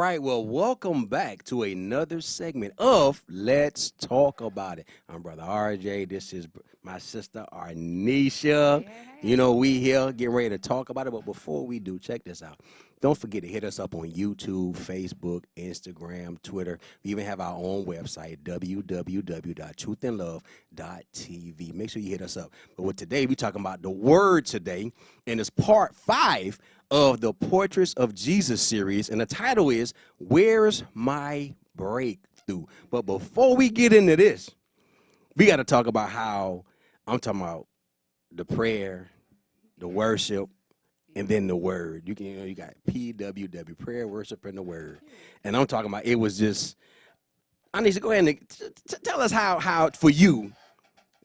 right. Well, welcome back to another segment of Let's Talk About It. I'm Brother RJ. This is my sister Arnisha. Hey, hey, You hey. know, we here getting ready to talk about it. But before we do, check this out. Don't forget to hit us up on YouTube, Facebook, Instagram, Twitter. We even have our own website, www.truthandlove.tv. Make sure you hit us up. But with today, we're talking about the word today, and it's part 5 of the Portraits of Jesus series, and the title is Where's My Breakthrough? But before we get into this, we got to talk about how I'm talking about the prayer, the worship, and then the word. You can, you got PWW, prayer, worship, and the word. And I'm talking about it was just. I need to go ahead and tell us how for you,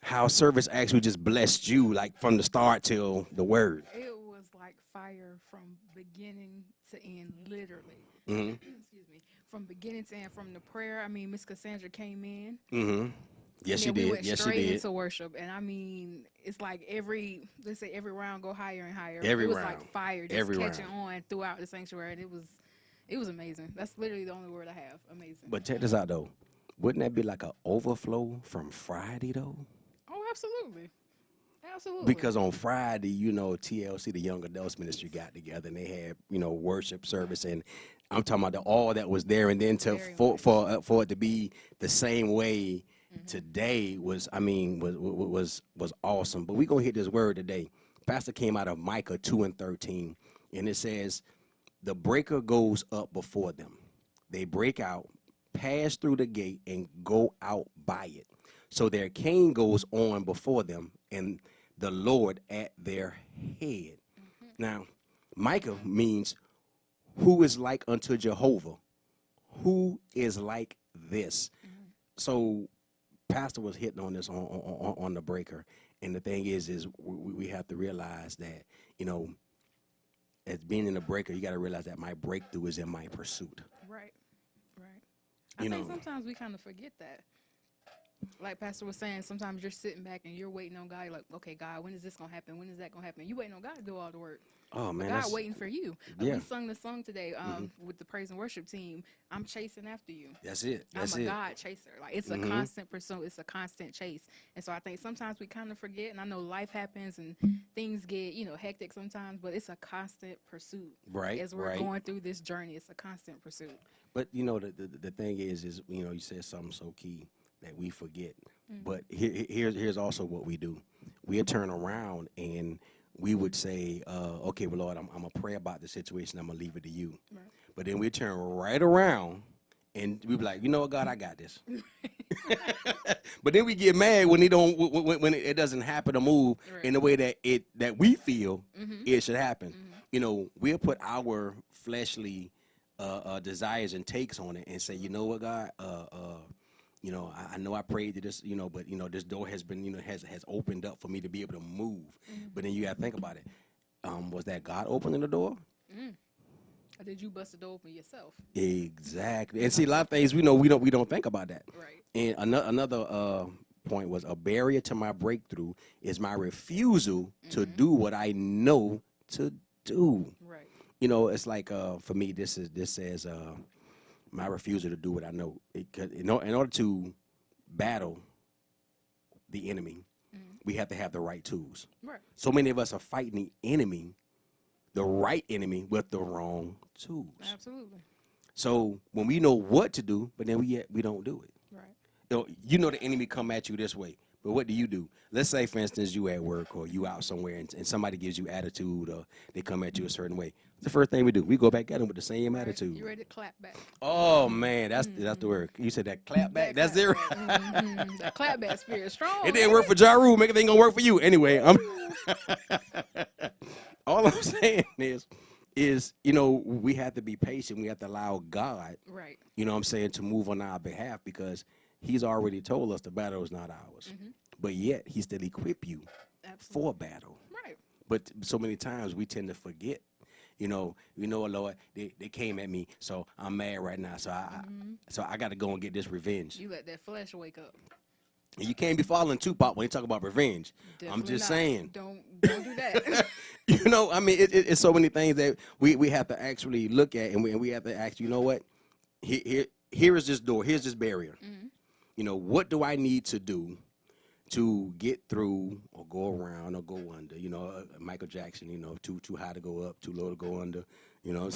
how service actually just blessed you, like from the start till the word. It was like fire from beginning to end, literally. Mm-hmm. Excuse me. From beginning to end, from the prayer. I mean, Miss Cassandra came in. Mm-hmm. Yes, she and then we did. went Yes, she straight did. into worship. And I mean, it's like every round go higher and higher. Every it was round. like fire just Every catching round. on throughout the sanctuary. And it was amazing. That's literally the only word I have. Amazing. But check this out though. Wouldn't that be like an overflow from Friday though? Oh, absolutely. Absolutely. Because on Friday, you know, TLC, the Young Adults Ministry, got together and they had, you know, worship service, and I'm talking about all that was there, and then Very for it to be the same way today was awesome. But we're gonna hit this word today. Pastor came out of Micah 2:13, and it says, "The breaker goes up before them; they break out, pass through the gate, and go out by it. So their king goes on before them, and the Lord at their head." Now, Micah means who is like unto Jehovah, who is like this. So Pastor was hitting on this on the breaker, and the thing is we have to realize that, you know, as being in the breaker, you got to realize that my breakthrough is in my pursuit. Right. Right. You I think know. sometimes we kind of forget that. Like Pastor was saying, sometimes you're sitting back and you're waiting on God. You're like, okay, God, when is this going to happen? When is that going to happen? You waiting on God to do all the work. Oh man, God waiting for you. Like yeah. we sung the song today with the praise and worship team. I'm chasing after you. That's it. That's I'm a it. God chaser. Like it's a constant pursuit. It's a constant chase. And so I think sometimes we kind of forget. And I know life happens and things get, hectic sometimes. But it's a constant pursuit. Right. As we're going through this journey, it's a constant pursuit. But you know, the thing is you said something so key that we forget. But here's also what we do. We'll turn around and we would say, okay, well, Lord, I'm going to pray about the situation. I'm going to leave it to you. Right. But then we turn right around and we be like, you know what, God, I got this. But then we get mad when it doesn't happen or move in the way that we feel it should happen. You know, we'll put our fleshly desires and takes on it and say, you know what, God, I know I prayed to this, but this door has been, has opened up for me to be able to move. But then you got to think about it. Was that God opening the door? Or did you bust the door open yourself? Exactly. And see, a lot of things we don't think about that. Right. And another point was, a barrier to my breakthrough is my refusal to do what I know to do. Right. It's like for me, this says my refusal to do what I know. In order to battle the enemy, we have to have the right tools. Right. So many of us are fighting the enemy, the right enemy, with the wrong tools. Absolutely. So when we know what to do, but then we don't do it. Right. You know the enemy come at you this way, but what do? Let's say, for instance, you at work or you out somewhere and somebody gives you attitude or they come at you a certain way. The first thing we do, we go back at them with the same attitude. You ready to clap back? Oh man, that's the word. You said that clap back. That's it. That clap back spirit strong. It didn't work for Ja Rule. Make it ain't gonna work for you anyway. All I'm saying is we have to be patient. We have to allow God, Right. to move on our behalf, because He's already told us the battle is not ours. But yet He still equip you for battle. Right. But so many times we tend to forget. Lord, they came at me, so I'm mad right now. So I got to go and get this revenge. You let that flesh wake up. And you can't be following Tupac when you talk about revenge. Definitely I'm just not. saying. Don't do that. You know, I mean, it's so many things that we have to actually look at, and we have to ask, you know what? Here is this door. Here's this barrier. You know, what do I need to do to get through or go around or go under? You know, Michael Jackson, you know, too high to go up, too low to go under, you know.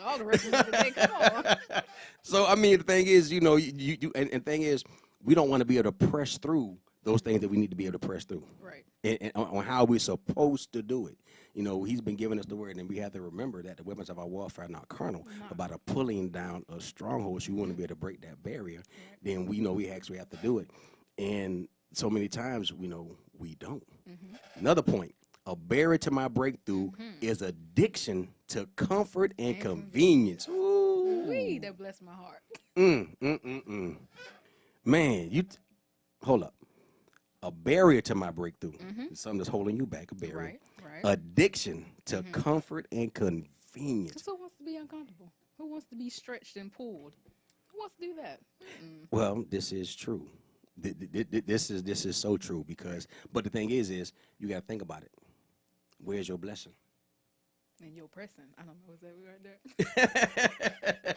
All the rest of the day, come on. So, I mean, the thing is, you know, and the thing is, we don't want to be able to press through those things that we need to be able to press through. Right. And on how we're supposed to do it. You know, he's been giving us the word, and we have to remember that the weapons of our warfare are not carnal, but by the pulling down of strongholds, you want to be able to break that barrier, then we know we actually have to do it. And so many times, we know we don't. Another point, a barrier to my breakthrough is addiction to comfort and convenience. Ooh. Wee, that blessed my heart. Man, hold up. A barrier to my breakthrough is something that's holding you back, a barrier. Right. Addiction to comfort and convenience. Who wants to be uncomfortable? Who wants to be stretched and pulled? Who wants to do that? Well, this is true. This is so true because, but the thing is you got to think about it. Where's your blessing? And your pressing. I don't know. Is that right there?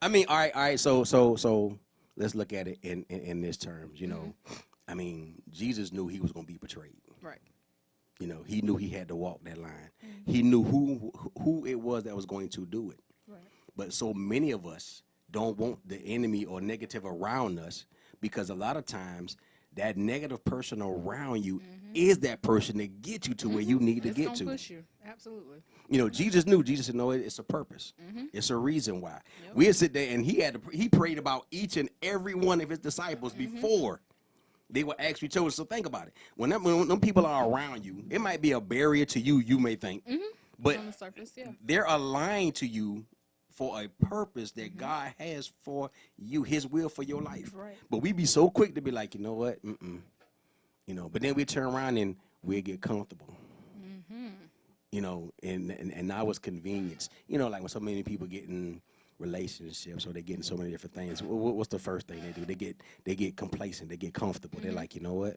I mean, all right. So let's look at it in this terms. You know, I mean, Jesus knew he was going to be betrayed. Right. You know, he knew he had to walk that line. He knew who it was that was going to do it. Right. But so many of us don't want the enemy or negative around us because a lot of times that negative person around you is that person that gets you to where you need to get to. Push you. Absolutely. You know, Jesus knew. Jesus said, no, it's a purpose. It's a reason why. Yep. We'd sit there and he prayed about each and every one of his disciples before they were actually chosen. So think about it. When them people are around you, it might be a barrier to you, you may think. But on the surface, they're aligned to you for a purpose that God has for you, his will for your life. Right. But we be so quick to be like, you know what? You know, but then we turn around and we'll get comfortable. You know, and now it's convenience. You know, like when so many people get in relationships or they get in so many different things, what's the first thing they do? They get complacent. They get comfortable. They're like, you know what?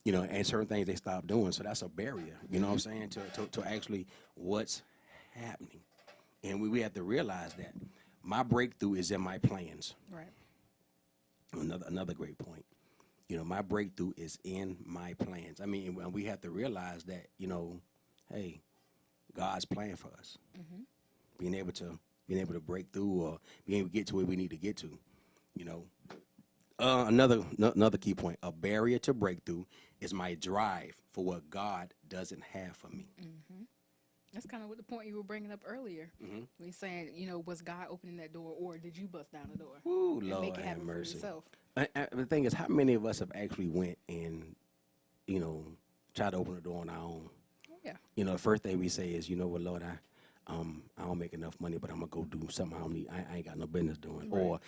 You know, and certain things they stop doing. So that's a barrier, you know what I'm saying, to actually what's happening. And we have to realize that my breakthrough is in my plans. Right. Another great point. You know, my breakthrough is in my plans. I mean, we have to realize that, you know, hey, God's plan for us. Being able to break through or being able to get to where we need to get to, you know. Another key point, a barrier to breakthrough is my drive for what God doesn't have for me. That's kind of what the point you were bringing up earlier. When you're saying, you know, was God opening that door or did you bust down the door? Ooh, and Lord make it have mercy. For yourself? The thing is, how many of us have actually went and, you know, tried to open the door on our own? Yeah. You know, the first thing we say is, you know what, Lord, I don't make enough money, but I'm gonna go do something I ain't got no business doing. Right.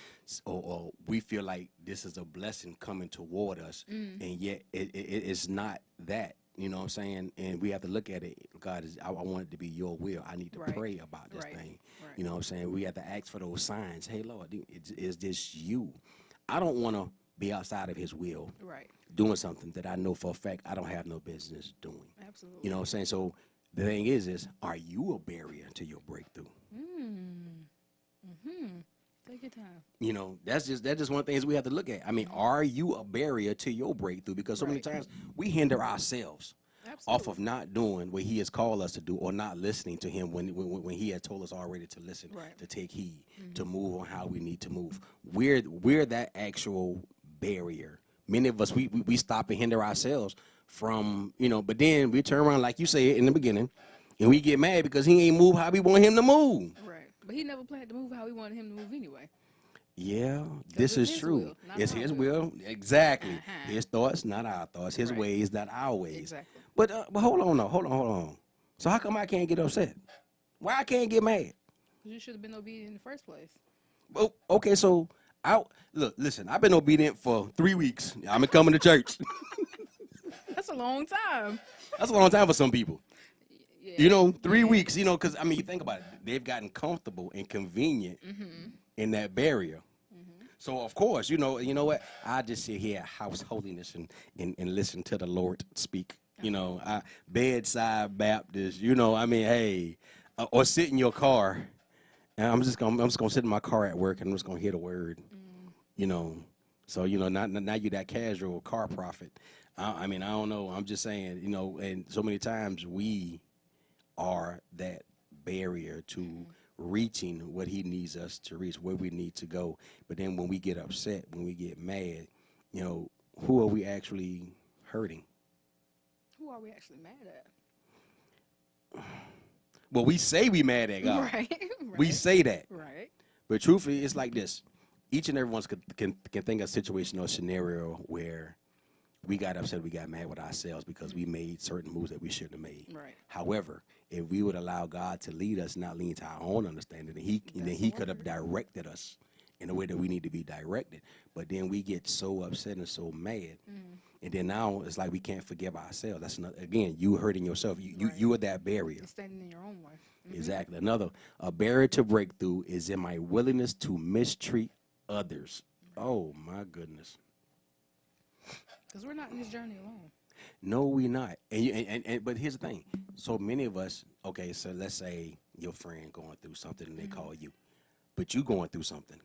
Or we feel like this is a blessing coming toward us, and yet it's not that. You know what I'm saying? And we have to look at it. God, I want it to be your will. I need to pray about this thing. Right. You know what I'm saying? We have to ask for those signs. Hey, Lord, is this you? I don't want to be outside of his will. Right. Doing something that I know for a fact I don't have no business doing. Absolutely. You know what I'm saying? So the thing is are you a barrier to your breakthrough? Take your time. You know, that's just one thing we have to look at. I mean, are you a barrier to your breakthrough? Because so many times we hinder ourselves off of not doing what he has called us to do or not listening to him when he has told us already to listen, to take heed, to move on how we need to move. We're that actual barrier. Many of us, we stop and hinder ourselves from, you know, but then we turn around, like you said in the beginning, and we get mad because he ain't move how we want him to move. Right. But he never planned to move how we wanted him to move anyway. Yeah, this is true. It's his will. Exactly. His thoughts, not our thoughts. His ways, not our ways. Exactly. But hold on. Hold on. So how come I can't get upset? Why I can't get mad? You should have been obedient in the first place. Well, okay, so listen, I've been obedient for 3 weeks. I've been coming to church. That's a long time. That's a long time for some people. Yeah. You know, 3 weeks, you know, because, I mean, you think about it. They've gotten comfortable and convenient in that barrier. So, of course, you know what? I just sit here at House Holiness and listen to the Lord speak You know, bedside Baptist. You know, I mean, hey, or sit in your car. And I'm just gonna sit in my car at work and I'm just gonna hear the word. You know, so you know, now you that casual car prophet. I mean, I don't know. I'm just saying, you know, and so many times we are that barrier to reaching what he needs us to reach, where we need to go. But then when we get upset, when we get mad, you know, who are we actually hurting? Who are we actually mad at? Well, we say we mad at God. Right. We say that. Right. But truthfully, it's like this. Each and every one can think of a situation or scenario where we got upset, we got mad with ourselves because we made certain moves that we shouldn't have made. Right. However, if we would allow God to lead us, not lean to our own understanding, then he could have directed us in the way that we need to be directed. But then we get so upset and so mad. And then now it's like we can't forgive ourselves. That's another, again, you hurting yourself. You are that barrier. You're standing in your own way. Exactly. A barrier to breakthrough is in my willingness to mistreat others. Oh, my goodness. Because we're not in this journey alone. No, we're not. But here's the thing. So many of us, okay, so let's say your friend going through something and they call you, but you going through something.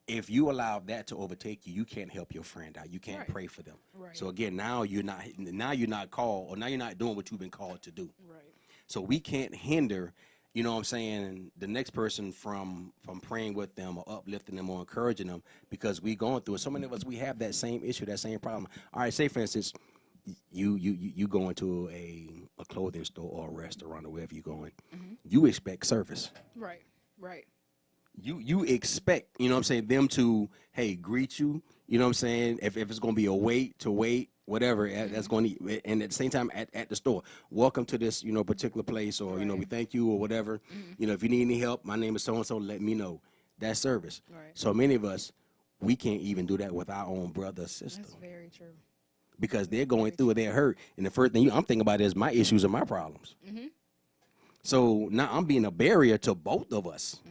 If you allow that to overtake you, you can't help your friend out. You can't pray for them. Right. So again, now you're not called, or now you're not doing what you've been called to do. Right. So we can't hinder, you know what I'm saying, the next person from praying with them or uplifting them or encouraging them because we going through it. So many of us, we have that same issue, that same problem. All right, say for instance, you go into a clothing store or a restaurant or wherever you're going. You expect service. Right. Right. You expect, you know what I'm saying, them to, hey, greet you, you know what I'm saying, if it's going to be a wait, whatever, that's going to, and at the same time at the store, welcome to this, you know, particular place, or, you know, we thank you or whatever. You know, if you need any help, my name is so-and-so, let me know. That's service. Right. So many of us, we can't even do that with our own brother or sister. That's very true. Because they're going through it, they're hurt. And the first thing I'm thinking about is my issues and my problems. So now I'm being a barrier to both of us.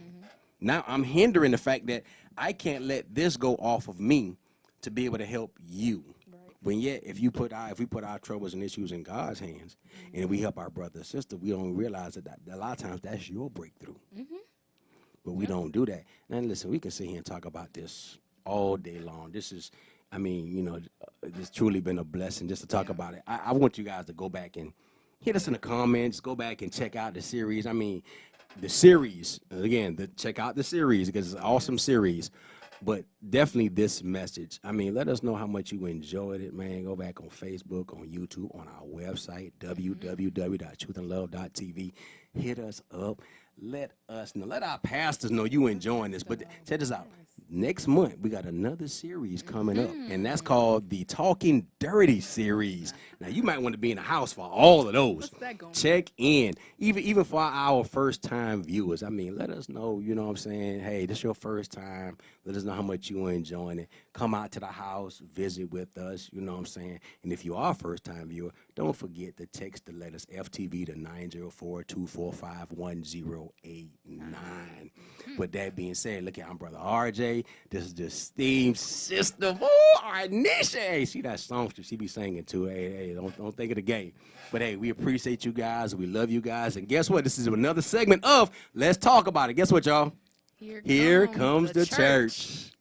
Now I'm hindering the fact that I can't let this go off of me to be able to help you. Right. When yet, if we put our troubles and issues in God's hands, and we help our brother and sister, we don't realize that a lot of times that's your breakthrough. But we don't do that. Now listen, we can sit here and talk about this all day long. This is, I mean, you know, it's truly been a blessing just to talk about it. I want you guys to go back and hit us in the comments. Go back and check out the series. I mean, the series, again, check out the series because it's an awesome series. But definitely this message. I mean, let us know how much you enjoyed it, man. Go back on Facebook, on YouTube, on our website, www.truthandlove.tv. Hit us up. Let us know. Let our pastors know you enjoying this. But check this out. Next month, we got another series coming up, and that's called the Talking Dirty series. Now, you might want to be in the house for all of those. What's that going Check in. Even for our first-time viewers, I mean, let us know, you know what I'm saying, hey, this is your first time. Let us know how much you're enjoying it. Come out to the house, visit with us, you know what I'm saying. And if you are a first-time viewer, don't forget to text the letters FTV to 904-245-1089. With that being said, look at, I'm Brother RJ. This is the esteemed sister. Oh, Arnisha. Hey, see that songstress she be singing too. Hey, don't think of the game. But hey, we appreciate you guys. We love you guys. And guess what? This is another segment of Let's Talk About It. Guess what, y'all? Here comes the church.